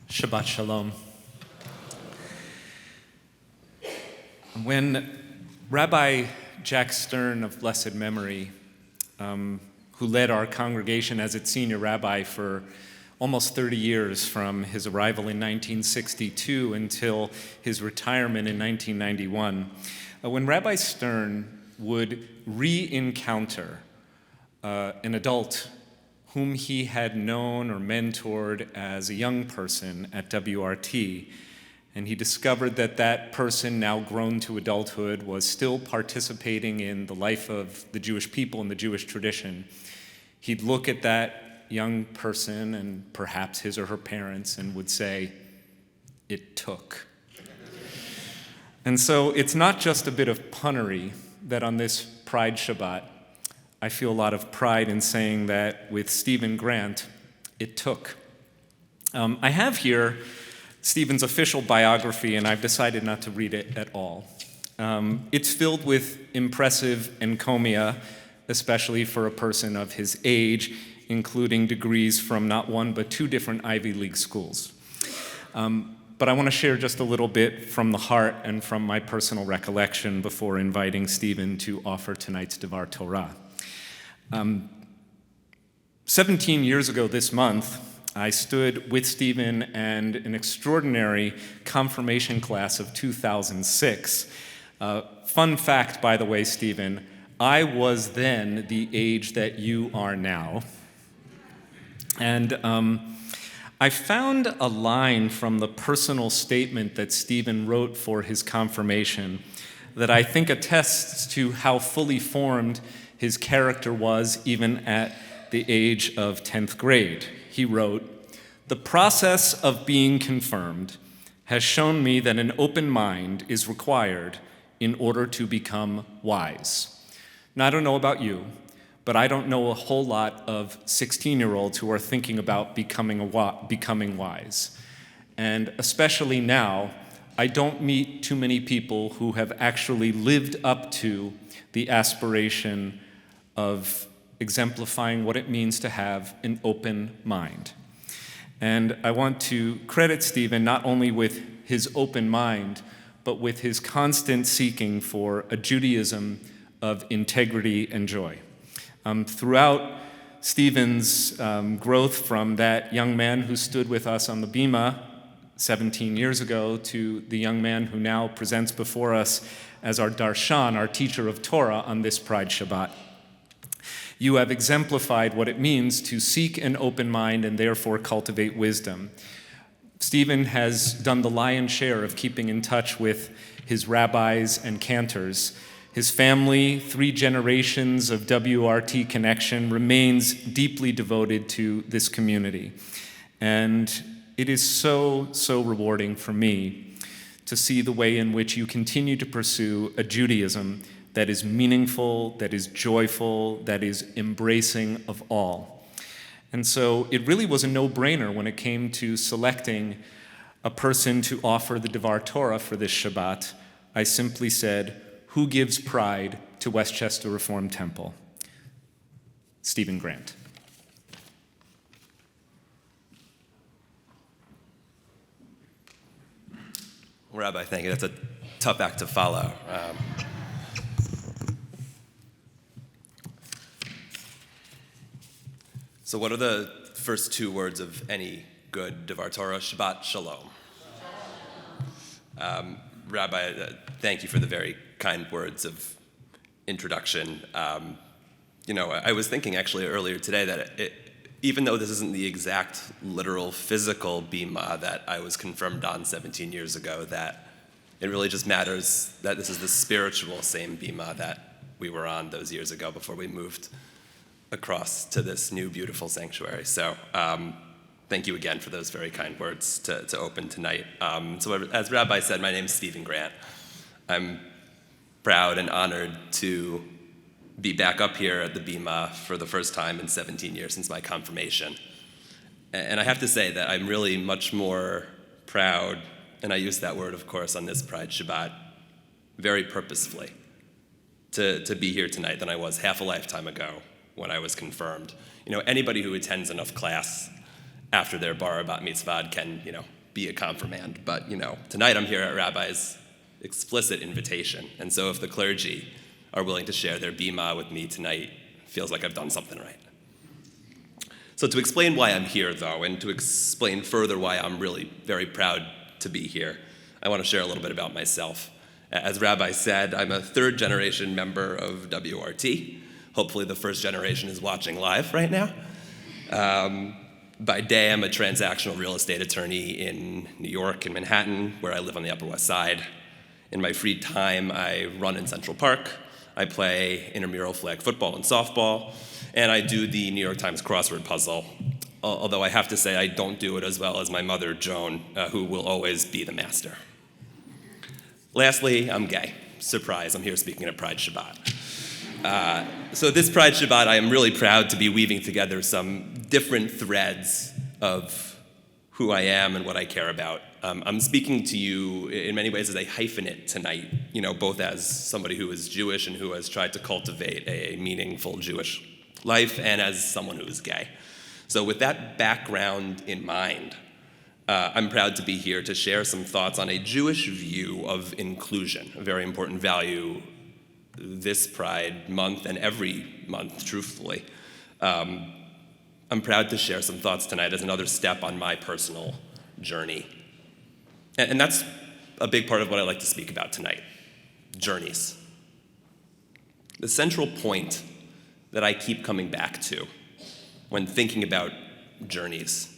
Shabbat Shalom. When Rabbi Jack Stern of blessed memory, who led our congregation as its senior rabbi for almost 30 years from his arrival in 1962 until his retirement in 1991, when Rabbi Stern would re-encounter an adult whom he had known or mentored as a young person at WRT, and he discovered that that person, now grown to adulthood, was still participating in the life of the Jewish people and the Jewish tradition, he'd look at that young person and perhaps his or her parents and would say, "It took." And so it's not just a bit of punnery that on this Pride Shabbat, I feel a lot of pride in saying that with Stephen Grant, it took. I have here Stephen's official biography, and I've decided not to read it at all. It's filled with impressive encomia, especially for a person of his age, including degrees from not one but two different Ivy League schools. But I want to share just a little bit from the heart and from my personal recollection before inviting Stephen to offer tonight's Devar Torah. 17 years ago this month, I stood with Stephen and an extraordinary confirmation class of 2006. Fun fact, by the way, Stephen, I was then the age that you are now. And I found a line from the personal statement that Stephen wrote for his confirmation that I think attests to how fully formed his character was even at the age of 10th grade. He wrote, "The process of being confirmed has shown me that an open mind is required in order to become wise." Now, I don't know about you, but I don't know a whole lot of 16-year-olds who are thinking about becoming wise. And especially now, I don't meet too many people who have actually lived up to the aspiration of exemplifying what it means to have an open mind. And I want to credit Stephen not only with his open mind, but with his constant seeking for a Judaism of integrity and joy. Throughout Stephen's growth from that young man who stood with us on the bima 17 years ago to the young man who now presents before us as our darshan, our teacher of Torah on this Pride Shabbat, you have exemplified what it means to seek an open mind and therefore cultivate wisdom. Stephen has done the lion's share of keeping in touch with his rabbis and cantors. His family, 3 generations of WRT connection, remains deeply devoted to this community. And it is so, so rewarding for me to see the way in which you continue to pursue a Judaism that is meaningful, that is joyful, that is embracing of all. And so it really was a no-brainer when it came to selecting a person to offer the Devar Torah for this Shabbat. I simply said, who gives pride to Westchester Reformed Temple? Stephen Grant. Rabbi, thank you. That's a tough act to follow. So what are the first 2 words of any good Devar Torah? Shabbat Shalom. Rabbi, thank you for the very kind words of introduction. I was thinking actually earlier today that even though this isn't the exact literal physical bima that I was confirmed on 17 years ago, that it really just matters that this is the spiritual same bima that we were on those years ago before we moved across to this new beautiful sanctuary. So thank you again for those very kind words to open tonight. So as Rabbi said, my name is Stephen Grant. I'm proud and honored to be back up here at the bima for the first time in 17 years since my confirmation. And I have to say that I'm really much more proud, and I use that word, of course, on this Pride Shabbat very purposefully, to be here tonight than I was half a lifetime ago when I was confirmed. Anybody who attends enough class after their bar bat mitzvah can, be a confirmand, but tonight I'm here at Rabbi's explicit invitation, and so if the clergy are willing to share their bima with me tonight, feels like I've done something right. So to explain why I'm here, though, and to explain further why I'm really very proud to be here, I want to share a little bit about myself. As Rabbi said, I'm a third-generation member of WRT. Hopefully the first generation is watching live right now. By day, I'm a transactional real estate attorney in New York, in Manhattan, where I live on the Upper West Side. In my free time, I run in Central Park. I play intramural flag football and softball, and I do the New York Times crossword puzzle, although I have to say I don't do it as well as my mother, Joan, who will always be the master. Lastly, I'm gay. Surprise, I'm here speaking at Pride Shabbat. So this Pride Shabbat, I am really proud to be weaving together some different threads of who I am and what I care about. I'm speaking to you in many ways as a hyphenate tonight, both as somebody who is Jewish and who has tried to cultivate a meaningful Jewish life, and as someone who is gay. So with that background in mind, I'm proud to be here to share some thoughts on a Jewish view of inclusion, a very important value this Pride month and every month, truthfully. I'm proud to share some thoughts tonight as another step on my personal journey. And that's a big part of what I like to speak about tonight, journeys. The central point that I keep coming back to when thinking about journeys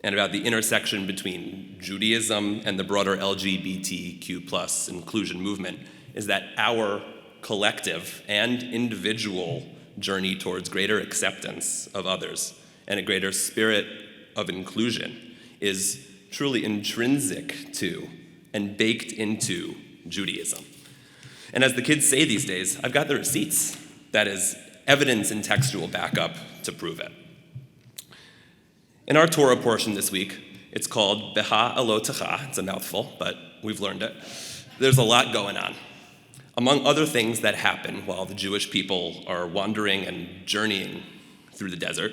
and about the intersection between Judaism and the broader LGBTQ+ inclusion movement is that our collective and individual journey towards greater acceptance of others and a greater spirit of inclusion is truly intrinsic to and baked into Judaism. And as the kids say these days, I've got the receipts. That is, evidence and textual backup to prove it. In our Torah portion this week, it's called Beha'alotecha. It's a mouthful, but we've learned it. There's a lot going on. Among other things that happen while the Jewish people are wandering and journeying through the desert,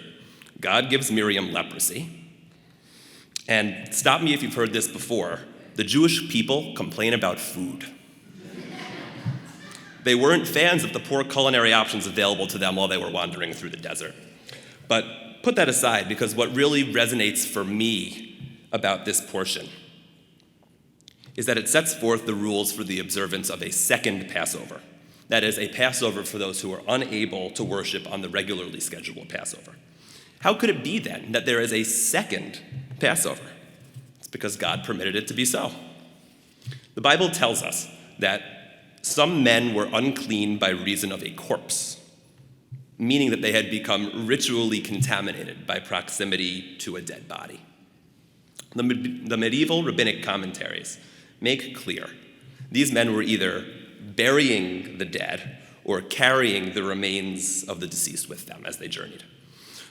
God gives Miriam leprosy. And stop me if you've heard this before, the Jewish people complain about food. They weren't fans of the poor culinary options available to them while they were wandering through the desert. But put that aside, because what really resonates for me about this portion is that it sets forth the rules for the observance of a second Passover. That is, a Passover for those who are unable to worship on the regularly scheduled Passover. How could it be then that there is a second Passover? It's because God permitted it to be so. The Bible tells us that some men were unclean by reason of a corpse, meaning that they had become ritually contaminated by proximity to a dead body. The medieval rabbinic commentaries make clear these men were either burying the dead or carrying the remains of the deceased with them as they journeyed.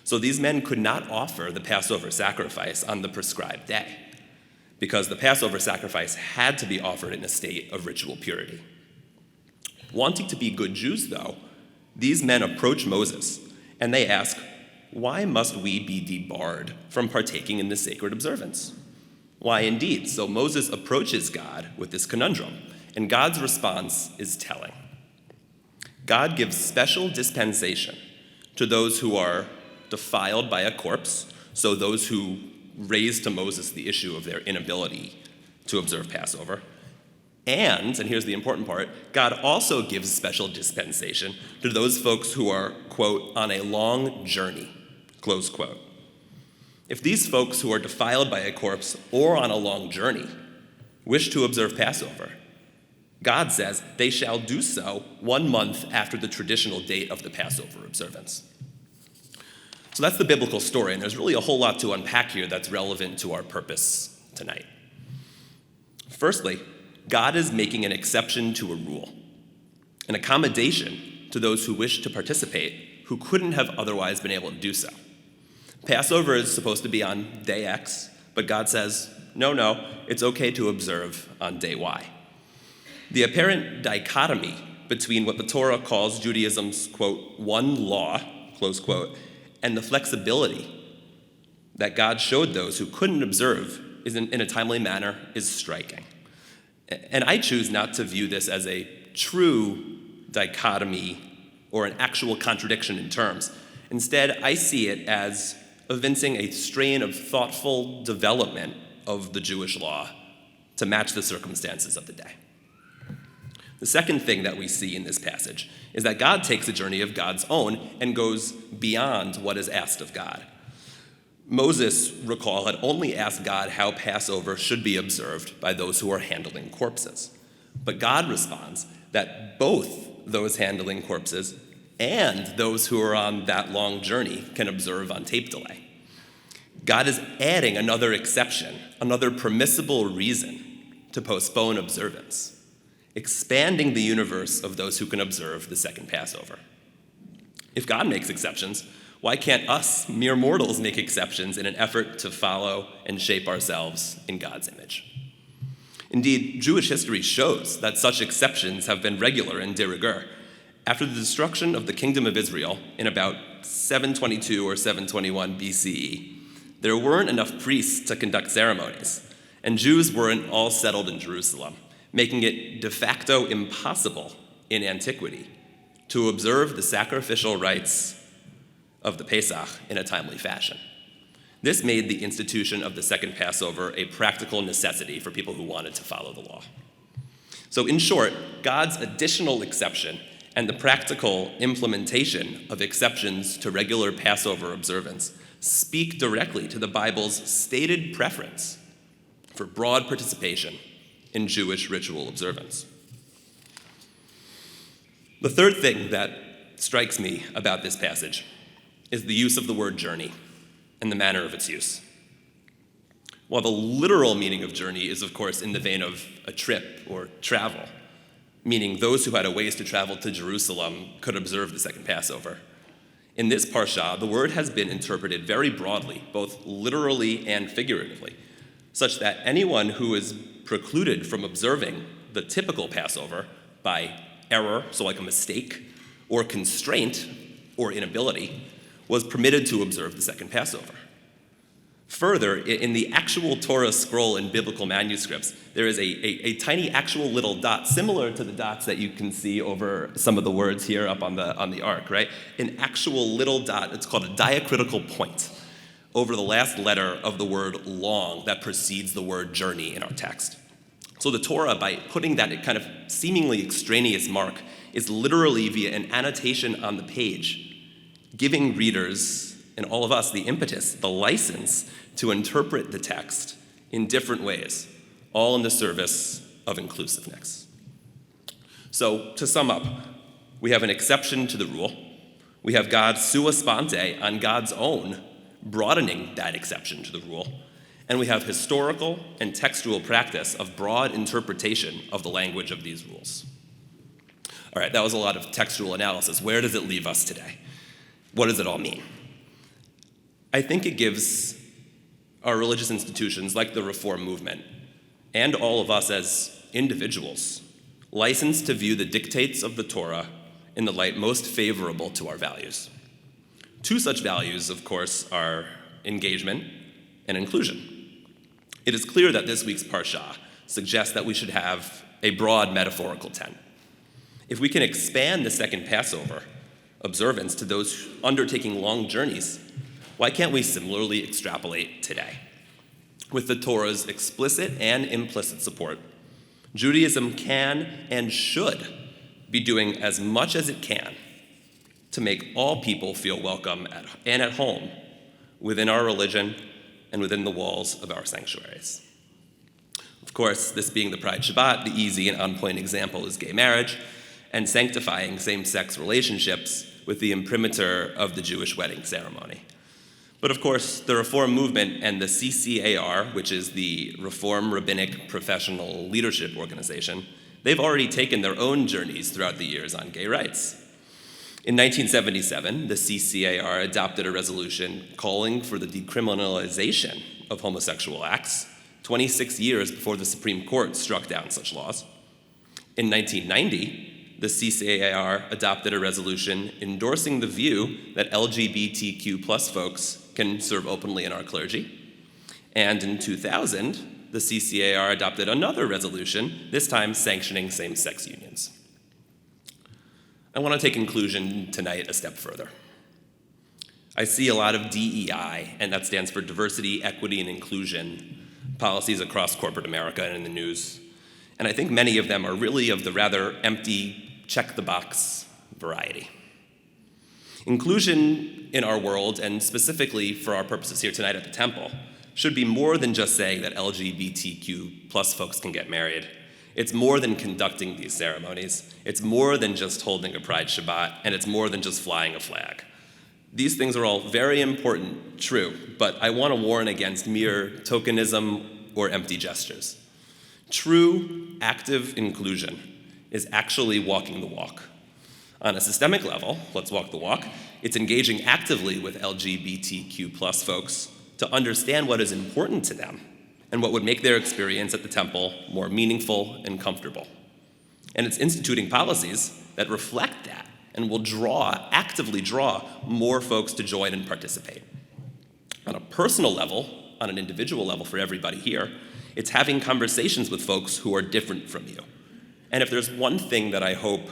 So these men could not offer the Passover sacrifice on the prescribed day, because the Passover sacrifice had to be offered in a state of ritual purity. Wanting to be good Jews, though, these men approach Moses and they ask, why must we be debarred from partaking in this sacred observance? Why indeed? So Moses approaches God with this conundrum, and God's response is telling. God gives special dispensation to those who are defiled by a corpse, so those who raised to Moses the issue of their inability to observe Passover. And here's the important part, God also gives special dispensation to those folks who are, quote, on a long journey, close quote. If these folks who are defiled by a corpse or on a long journey wish to observe Passover, God says they shall do so 1 month after the traditional date of the Passover observance. So that's the biblical story, and there's really a whole lot to unpack here that's relevant to our purpose tonight. Firstly, God is making an exception to a rule, an accommodation to those who wish to participate who couldn't have otherwise been able to do so. Passover is supposed to be on day X, but God says, no, it's okay to observe on day Y. The apparent dichotomy between what the Torah calls Judaism's, quote, one law, close quote, and the flexibility that God showed those who couldn't observe is in a timely manner is striking. And I choose not to view this as a true dichotomy or an actual contradiction in terms. Instead, I see it as evincing a strain of thoughtful development of the Jewish law to match the circumstances of the day. The second thing that we see in this passage is that God takes a journey of God's own and goes beyond what is asked of God. Moses, recall, had only asked God how Passover should be observed by those who are handling corpses. But God responds that both those handling corpses and those who are on that long journey can observe on tape delay. God is adding another exception, another permissible reason to postpone observance, expanding the universe of those who can observe the second Passover. If God makes exceptions, why can't us, mere mortals, make exceptions in an effort to follow and shape ourselves in God's image? Indeed, Jewish history shows that such exceptions have been regular and de rigueur. After the destruction of the kingdom of Israel in about 722 or 721 BCE, there weren't enough priests to conduct ceremonies, and Jews weren't all settled in Jerusalem, making it de facto impossible in antiquity to observe the sacrificial rites of the Pesach in a timely fashion. This made the institution of the second Passover a practical necessity for people who wanted to follow the law. So in short, God's additional exception and the practical implementation of exceptions to regular Passover observance speak directly to the Bible's stated preference for broad participation in Jewish ritual observance. The third thing that strikes me about this passage is the use of the word journey and the manner of its use. While the literal meaning of journey is, of course, in the vein of a trip or travel, meaning those who had a ways to travel to Jerusalem could observe the second Passover, in this parsha, the word has been interpreted very broadly, both literally and figuratively, such that anyone who is precluded from observing the typical Passover by error, so like a mistake, or constraint, or inability, was permitted to observe the second Passover. Further, in the actual Torah scroll in biblical manuscripts, there is a tiny actual little dot, similar to the dots that you can see over some of the words here up on the ark, right? An actual little dot, it's called a diacritical point, over the last letter of the word long that precedes the word journey in our text. So the Torah, by putting that kind of seemingly extraneous mark, is literally via an annotation on the page, giving readers and all of us the impetus, the license to interpret the text in different ways, all in the service of inclusiveness. So to sum up, we have an exception to the rule. We have God sua sponte on God's own, broadening that exception to the rule. And we have historical and textual practice of broad interpretation of the language of these rules. All right, that was a lot of textual analysis. Where does it leave us today? What does it all mean? I think it gives our religious institutions, like the Reform movement, and all of us as individuals, license to view the dictates of the Torah in the light most favorable to our values. Two such values, of course, are engagement and inclusion. It is clear that this week's parsha suggests that we should have a broad metaphorical tent. If we can expand the second Passover observance to those undertaking long journeys, why can't we similarly extrapolate today? With the Torah's explicit and implicit support, Judaism can and should be doing as much as it can to make all people feel welcome and at home within our religion and within the walls of our sanctuaries. Of course, this being the Pride Shabbat, the easy and on-point example is gay marriage and sanctifying same-sex relationships with the imprimatur of the Jewish wedding ceremony. But of course, the Reform movement and the CCAR, which is the Reform Rabbinic Professional Leadership Organization, they've already taken their own journeys throughout the years on gay rights. In 1977, the CCAR adopted a resolution calling for the decriminalization of homosexual acts, 26 years before the Supreme Court struck down such laws. In 1990, the CCAR adopted a resolution endorsing the view that LGBTQ+ folks can serve openly in our clergy. And in 2000, the CCAR adopted another resolution, this time sanctioning same-sex unions. I want to take inclusion tonight a step further. I see a lot of DEI, and that stands for diversity, equity, and inclusion, policies across corporate America and in the news. And I think many of them are really of the rather empty, check-the-box variety. Inclusion in our world, and specifically for our purposes here tonight at the Temple, should be more than just saying that LGBTQ plus folks can get married. It's more than conducting these ceremonies. It's more than just holding a Pride Shabbat, and it's more than just flying a flag. These things are all very important, true, but I want to warn against mere tokenism or empty gestures. True, active inclusion is actually walking the walk. On a systemic level, let's walk the walk, it's engaging actively with LGBTQ plus folks to understand what is important to them and what would make their experience at the Temple more meaningful and comfortable. And it's instituting policies that reflect that and will actively draw more folks to join and participate. On a personal level, on an individual level for everybody here, it's having conversations with folks who are different from you. And if there's one thing that I hope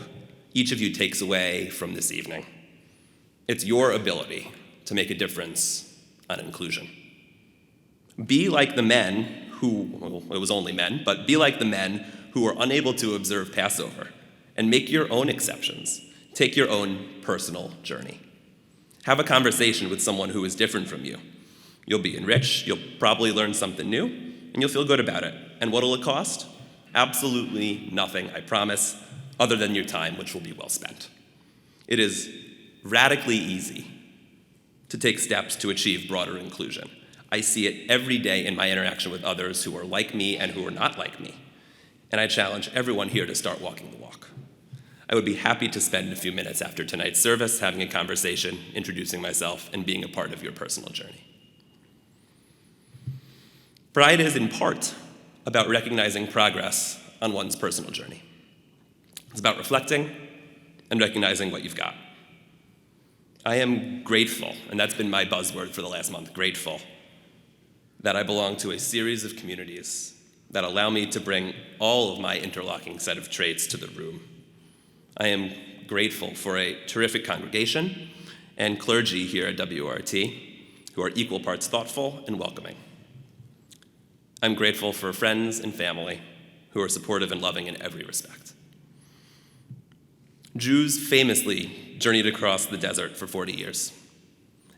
each of you takes away from this evening, it's your ability to make a difference on inclusion. Be like the men who, well, it was only men, but be like the men who were unable to observe Passover and make your own exceptions. Take your own personal journey. Have a conversation with someone who is different from you. You'll be enriched, you'll probably learn something new, and you'll feel good about it. And what'll it cost? Absolutely nothing, I promise, other than your time, which will be well spent. It is radically easy to take steps to achieve broader inclusion. I see it every day in my interaction with others who are like me and who are not like me. And I challenge everyone here to start walking the walk. I would be happy to spend a few minutes after tonight's service having a conversation, introducing myself, and being a part of your personal journey. Pride is in part about recognizing progress on one's personal journey. It's about reflecting and recognizing what you've got. I am grateful, and that's been my buzzword for the last month, grateful, that I belong to a series of communities that allow me to bring all of my interlocking set of traits to the room. I am grateful for a terrific congregation and clergy here at WRT who are equal parts thoughtful and welcoming. I'm grateful for friends and family who are supportive and loving in every respect. Jews famously journeyed across the desert for 40 years.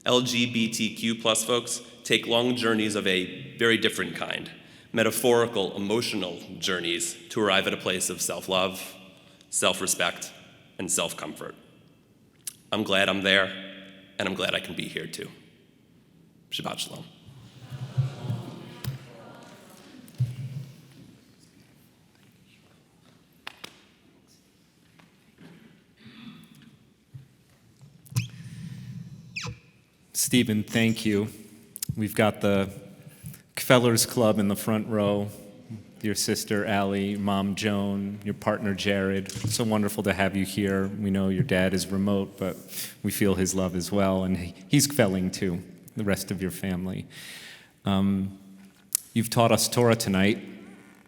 LGBTQ plus folks take long journeys of a very different kind, metaphorical, emotional journeys to arrive at a place of self-love, self-respect, and self-comfort. I'm glad I'm there, and I'm glad I can be here too. Shabbat Shalom. Stephen, thank you. We've got the Kfellers Club in the front row, your sister Allie, mom Joan, your partner Jared. So wonderful to have you here. We know your dad is remote, but we feel his love as well, and he's Kfelling too, the rest of your family. You've taught us Torah tonight,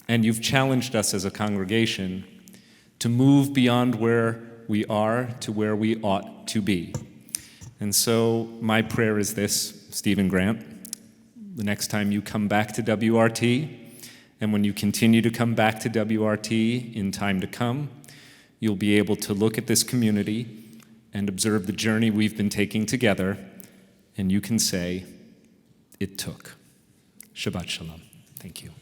and you've challenged us as a congregation to move beyond where we are to where we ought to be. And so my prayer is this, Stephen Grant, the next time you come back to WRT, and when you continue to come back to WRT in time to come, you'll be able to look at this community and observe the journey we've been taking together, and you can say, it took. Shabbat Shalom. Thank you.